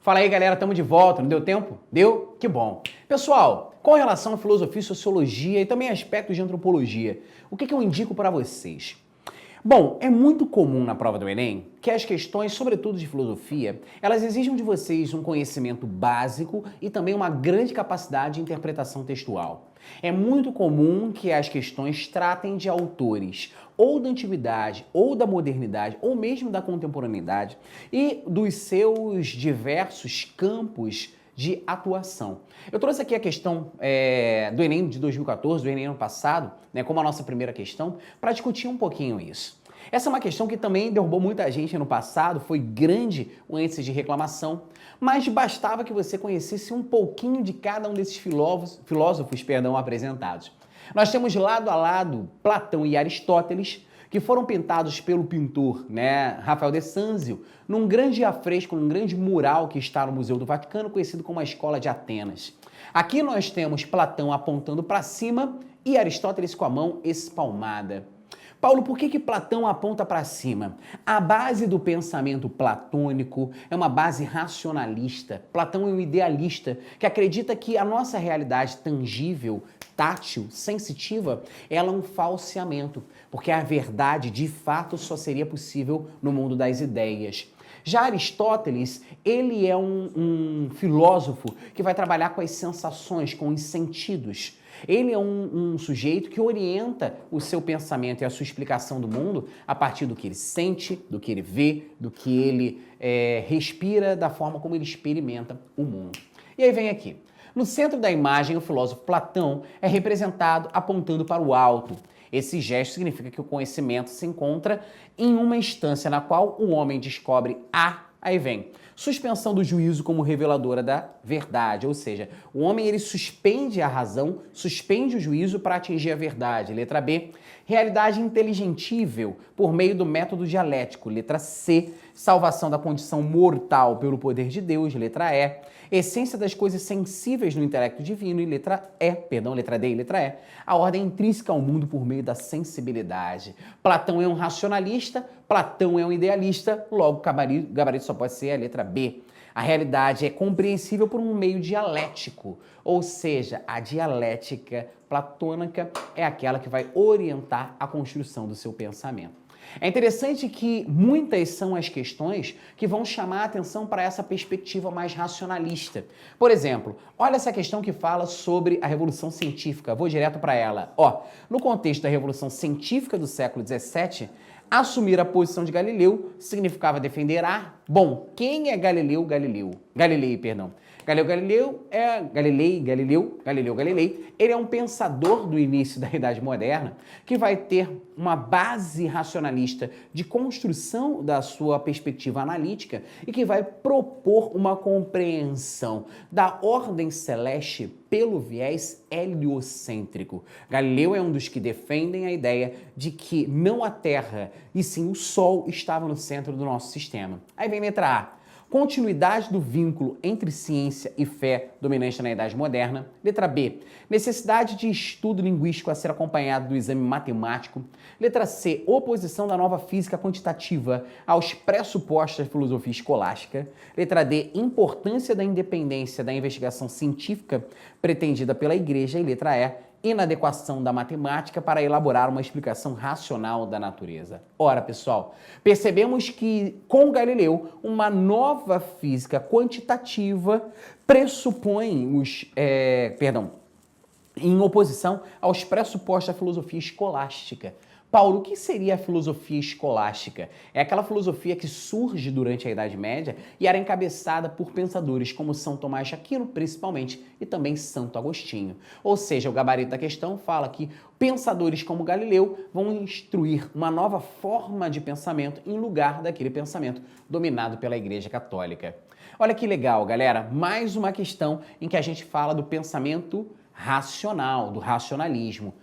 Fala aí, galera, estamos de volta. Não deu tempo? Deu? Que bom. Pessoal, com relação à filosofia, sociologia e também aspectos de antropologia, o que eu indico para vocês? Bom, é muito comum na prova do Enem que as questões, sobretudo de filosofia, elas exigem de vocês um conhecimento básico e também uma grande capacidade de interpretação textual. É muito comum que as questões tratem de autores ou da antiguidade, ou da modernidade, ou mesmo da contemporaneidade e dos seus diversos campos de atuação. Eu trouxe aqui a questão do Enem de 2014, do Enem ano passado, né, como a nossa primeira questão, para discutir um pouquinho isso. Essa é uma questão que também derrubou muita gente no passado, foi grande o índice de reclamação, mas bastava que você conhecesse um pouquinho de cada um desses filósofos apresentados. Nós temos lado a lado Platão e Aristóteles, que foram pintados pelo pintor, Rafael de Sanzio, num grande afresco, num grande mural que está no Museu do Vaticano, conhecido como a Escola de Atenas. Aqui nós temos Platão apontando para cima e Aristóteles com a mão espalmada. Paulo, por que Platão aponta para cima? A base do pensamento platônico é uma base racionalista. Platão é um idealista que acredita que a nossa realidade tangível, tátil, sensitiva, ela é um falseamento, porque a verdade, de fato, só seria possível no mundo das ideias. Já Aristóteles, ele é um filósofo que vai trabalhar com as sensações, com os sentidos. Ele é um sujeito que orienta o seu pensamento e a sua explicação do mundo a partir do que ele sente, do que ele vê, do que ele respira, da forma como ele experimenta o mundo. E aí vem aqui. No centro da imagem, o filósofo Platão é representado apontando para o alto. Esse gesto significa que o conhecimento se encontra em uma instância na qual o homem descobre aí vem, suspensão do juízo como reveladora da verdade, ou seja, o homem ele suspende a razão, suspende o juízo para atingir a verdade. Letra B, realidade inteligentível por meio do método dialético. Letra C, salvação da condição mortal pelo poder de Deus. Letra E, essência das coisas sensíveis no intelecto divino. E letra D e letra E, a ordem intrínseca ao mundo por meio da sensibilidade. Platão é um racionalista, Platão é um idealista, logo o gabarito só pode ser a letra B. A realidade é compreensível por um meio dialético, ou seja, a dialética platônica é aquela que vai orientar a construção do seu pensamento. É interessante que muitas são as questões que vão chamar a atenção para essa perspectiva mais racionalista. Por exemplo, olha essa questão que fala sobre a Revolução Científica. Vou direto para ela. No contexto da Revolução Científica do século XVII, assumir a posição de Galileu significava defender quem é Galileu Galilei. Ele é um pensador do início da Idade Moderna que vai ter uma base racionalista de construção da sua perspectiva analítica e que vai propor uma compreensão da ordem celeste pelo viés heliocêntrico. Galileu é um dos que defendem a ideia de que não a Terra, e sim o Sol estava no centro do nosso sistema. Aí vem letra A. Continuidade do vínculo entre ciência e fé dominante na Idade Moderna. Letra B. Necessidade de estudo linguístico a ser acompanhado do exame matemático. Letra C. Oposição da nova física quantitativa aos pressupostos da filosofia escolástica. Letra D. Importância da independência da investigação científica pretendida pela Igreja. E letra E. Inadequação da matemática para elaborar uma explicação racional da natureza. Ora, pessoal, percebemos que com Galileu, uma nova física quantitativa pressupõe em oposição aos pressupostos da filosofia escolástica. Paulo, o que seria a filosofia escolástica? É aquela filosofia que surge durante a Idade Média e era encabeçada por pensadores como São Tomás de Aquino, principalmente, e também Santo Agostinho. Ou seja, o gabarito da questão fala que pensadores como Galileu vão instruir uma nova forma de pensamento em lugar daquele pensamento dominado pela Igreja Católica. Olha que legal, galera, mais uma questão em que a gente fala do pensamento racional, do racionalismo.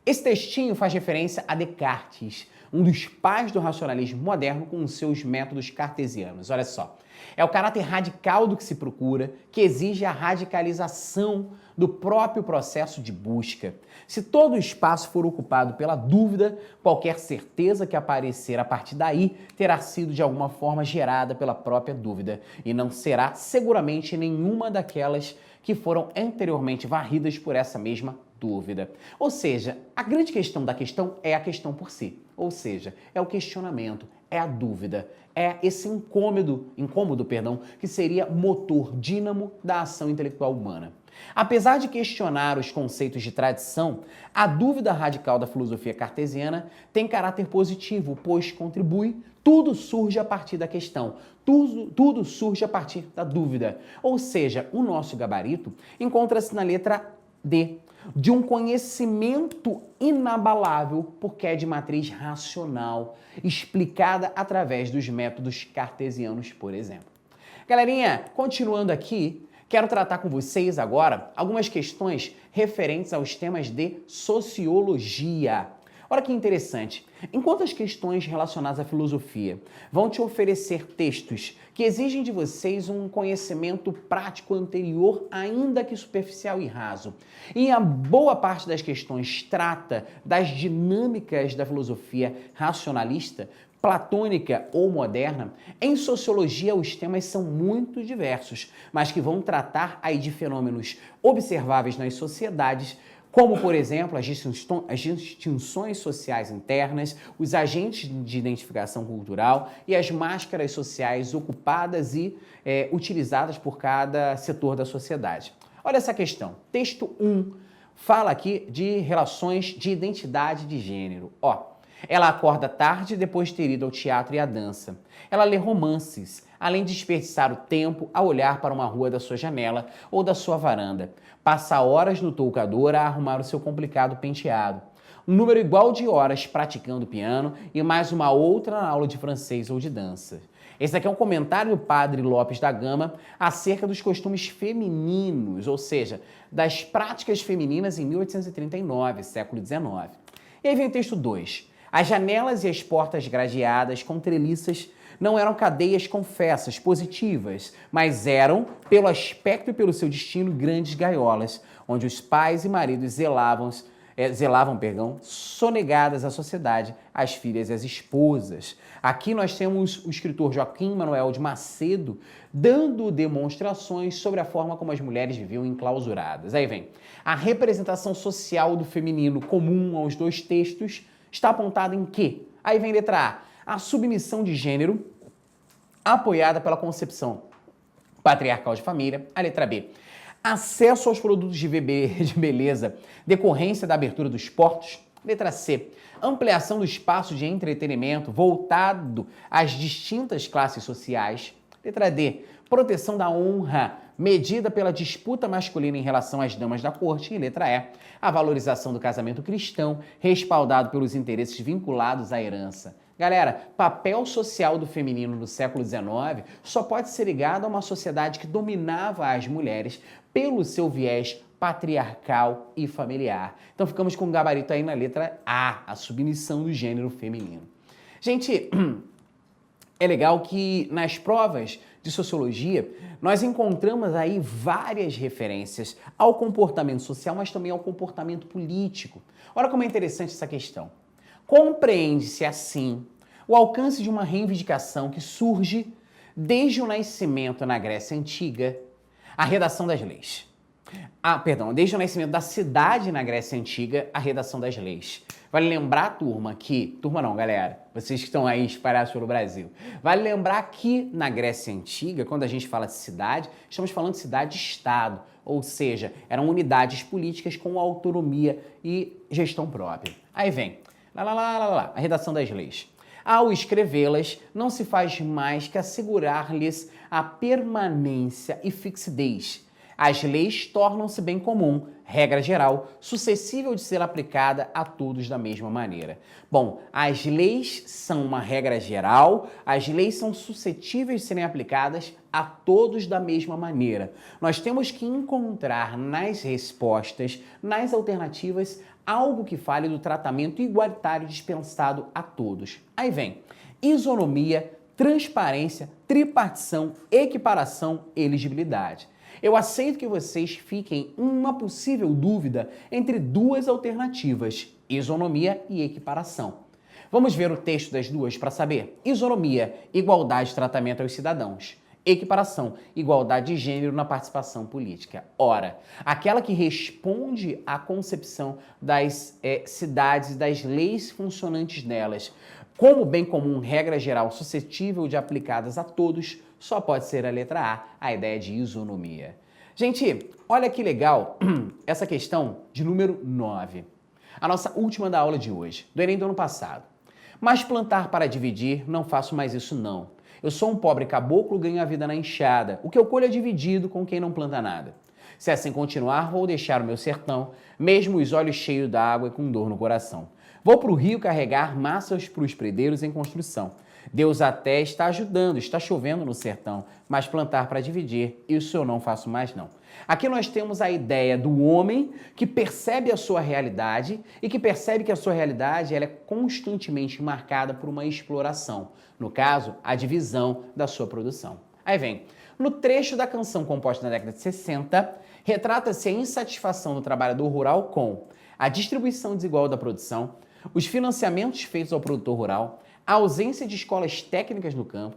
Esse textinho faz referência a Descartes, um dos pais do racionalismo moderno com os seus métodos cartesianos. Olha só, é o caráter radical do que se procura, que exige a radicalização do próprio processo de busca. Se todo o espaço for ocupado pela dúvida, qualquer certeza que aparecer a partir daí terá sido de alguma forma gerada pela própria dúvida e não será seguramente nenhuma daquelas que foram anteriormente varridas por essa mesma dúvida. Ou seja, a grande questão da questão é a questão por si. Ou seja, é o questionamento, é a dúvida, é esse incômodo, que seria motor, dínamo da ação intelectual humana. Apesar de questionar os conceitos de tradição, a dúvida radical da filosofia cartesiana tem caráter positivo, pois contribui, tudo surge a partir da questão, tudo surge a partir da dúvida. Ou seja, o nosso gabarito encontra-se na letra D, de um conhecimento inabalável, porque é de matriz racional, explicada através dos métodos cartesianos, por exemplo. Galerinha, continuando aqui, quero tratar com vocês agora algumas questões referentes aos temas de sociologia. Olha que interessante. Enquanto as questões relacionadas à filosofia vão te oferecer textos que exigem de vocês um conhecimento prático anterior, ainda que superficial e raso, e a boa parte das questões trata das dinâmicas da filosofia racionalista, platônica ou moderna, em sociologia os temas são muito diversos, mas que vão tratar aí de fenômenos observáveis nas sociedades, como, por exemplo, as distinções sociais internas, os agentes de identificação cultural e as máscaras sociais ocupadas e utilizadas por cada setor da sociedade. Olha essa questão. Texto 1 fala aqui de relações de identidade de gênero. Ela acorda tarde depois de ter ido ao teatro e à dança. Ela lê romances, além de desperdiçar o tempo a olhar para uma rua da sua janela ou da sua varanda. Passa horas no toucador a arrumar o seu complicado penteado. Um número igual de horas praticando piano e mais uma outra na aula de francês ou de dança. Esse aqui é um comentário do padre Lopes da Gama acerca dos costumes femininos, ou seja, das práticas femininas em 1839, século XIX. E aí vem o texto 2. As janelas e as portas gradeadas com treliças não eram cadeias confessas, positivas, mas eram, pelo aspecto e pelo seu destino, grandes gaiolas, onde os pais e maridos zelavam, sonegadas à sociedade, as filhas e as esposas. Aqui nós temos o escritor Joaquim Manuel de Macedo dando demonstrações sobre a forma como as mulheres viviam enclausuradas. Aí vem, a representação social do feminino comum aos dois textos está apontada em quê? Aí vem letra A submissão de gênero, apoiada pela concepção patriarcal de família. A letra B, acesso aos produtos de beleza, decorrência da abertura dos portos. Letra C, ampliação do espaço de entretenimento voltado às distintas classes sociais. Letra D, proteção da honra, medida pela disputa masculina em relação às damas da corte. E letra E, a valorização do casamento cristão, respaldado pelos interesses vinculados à herança. Galera, papel social do feminino no século XIX só pode ser ligado a uma sociedade que dominava as mulheres pelo seu viés patriarcal e familiar. Então ficamos com o gabarito aí na letra A submissão do gênero feminino. Gente, é legal que nas provas de sociologia nós encontramos aí várias referências ao comportamento social, mas também ao comportamento político. Olha como é interessante essa questão. Compreende-se assim o alcance de uma reivindicação que surge desde o nascimento na Grécia Antiga, a redação das leis. Desde o nascimento da cidade na Grécia Antiga, a redação das leis. Vale lembrar, galera, vocês que estão aí espalhados pelo Brasil. Vale lembrar que na Grécia Antiga, quando a gente fala de cidade, estamos falando de cidade-estado, ou seja, eram unidades políticas com autonomia e gestão própria. Aí vem, a redação das leis. Ao escrevê-las, não se faz mais que assegurar-lhes a permanência e fixidez. As leis tornam-se bem comum, regra geral, suscetível de ser aplicada a todos da mesma maneira. Bom, as leis são uma regra geral, as leis são suscetíveis de serem aplicadas a todos da mesma maneira. Nós temos que encontrar nas respostas, nas alternativas, algo que fale do tratamento igualitário dispensado a todos. Aí vem isonomia, transparência, tripartição, equiparação, elegibilidade. Eu aceito que vocês fiquem em uma possível dúvida entre duas alternativas, isonomia e equiparação. Vamos ver o texto das duas para saber. Isonomia, igualdade de tratamento aos cidadãos. Equiparação, igualdade de gênero na participação política. Ora, aquela que responde à concepção das cidades e das leis funcionantes nelas como bem comum, regra geral, suscetível de aplicadas a todos, só pode ser a letra a ideia de isonomia. Gente, olha que legal essa questão de número 9. A nossa última da aula de hoje, do Enem do ano passado. Mas plantar para dividir, não faço mais isso não. Eu sou um pobre caboclo, ganho a vida na enxada. O que eu colho é dividido com quem não planta nada. Se assim continuar, vou deixar o meu sertão, mesmo os olhos cheios d'água e com dor no coração. Vou para o rio carregar massas para os predeiros em construção. Deus até está ajudando, está chovendo no sertão, mas plantar para dividir, isso eu não faço mais não. Aqui nós temos a ideia do homem que percebe a sua realidade e que percebe que a sua realidade ela é constantemente marcada por uma exploração. No caso, a divisão da sua produção. Aí vem, no trecho da canção composta na década de 60, retrata-se a insatisfação do trabalhador rural com a distribuição desigual da produção, os financiamentos feitos ao produtor rural, a ausência de escolas técnicas no campo,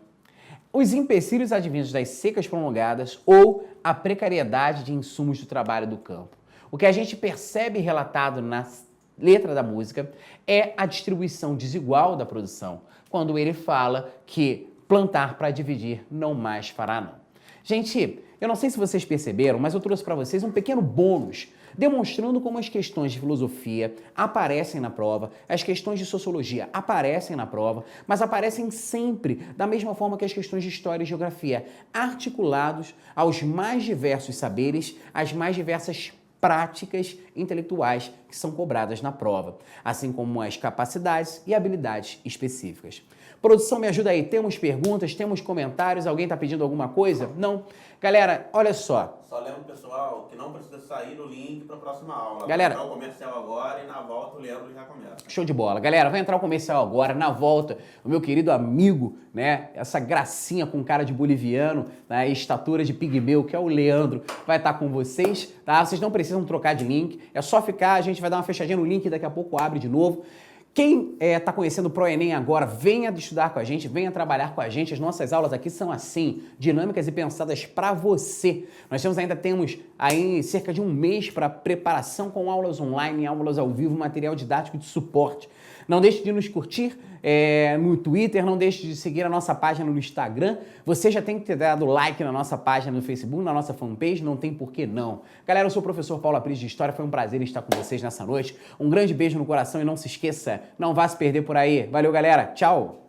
os empecilhos advindos das secas prolongadas ou a precariedade de insumos do trabalho do campo. O que a gente percebe relatado na letra da música é a distribuição desigual da produção, quando ele fala que plantar para dividir não mais fará não. Gente, eu não sei se vocês perceberam, mas eu trouxe para vocês um pequeno bônus demonstrando como as questões de filosofia aparecem na prova, as questões de sociologia aparecem na prova, mas aparecem sempre da mesma forma que as questões de história e geografia, articulados aos mais diversos saberes, às mais diversas práticas intelectuais que são cobradas na prova, assim como as capacidades e habilidades específicas. Produção, me ajuda aí. Temos perguntas, temos comentários? Alguém está pedindo alguma coisa? Não? Galera, olha só. Só lembro, pessoal, que não precisa sair do link para a próxima aula. Galera, vai entrar o comercial agora e na volta o Leandro já começa. Show de bola. Galera, vai entrar o comercial agora, na volta, o meu querido amigo, né, essa gracinha com cara de boliviano, né, estatura de pigmeu, que é o Leandro, vai estar com vocês, tá? Vocês não precisam trocar de link, é só ficar, a gente vai dar uma fechadinha no link, daqui a pouco abre de novo. Quem está conhecendo o ProEnem agora, venha estudar com a gente, venha trabalhar com a gente. As nossas aulas aqui são assim, dinâmicas e pensadas para você. Nós temos aí cerca de um mês para preparação com aulas online, aulas ao vivo, material didático de suporte. Não deixe de nos curtir no Twitter, não deixe de seguir a nossa página no Instagram. Você já tem que ter dado like na nossa página no Facebook, na nossa fanpage, não tem por que não. Galera, eu sou o professor Paulo Apris de História, foi um prazer estar com vocês nessa noite. Um grande beijo no coração e não se esqueça, não vá se perder por aí. Valeu, galera. Tchau!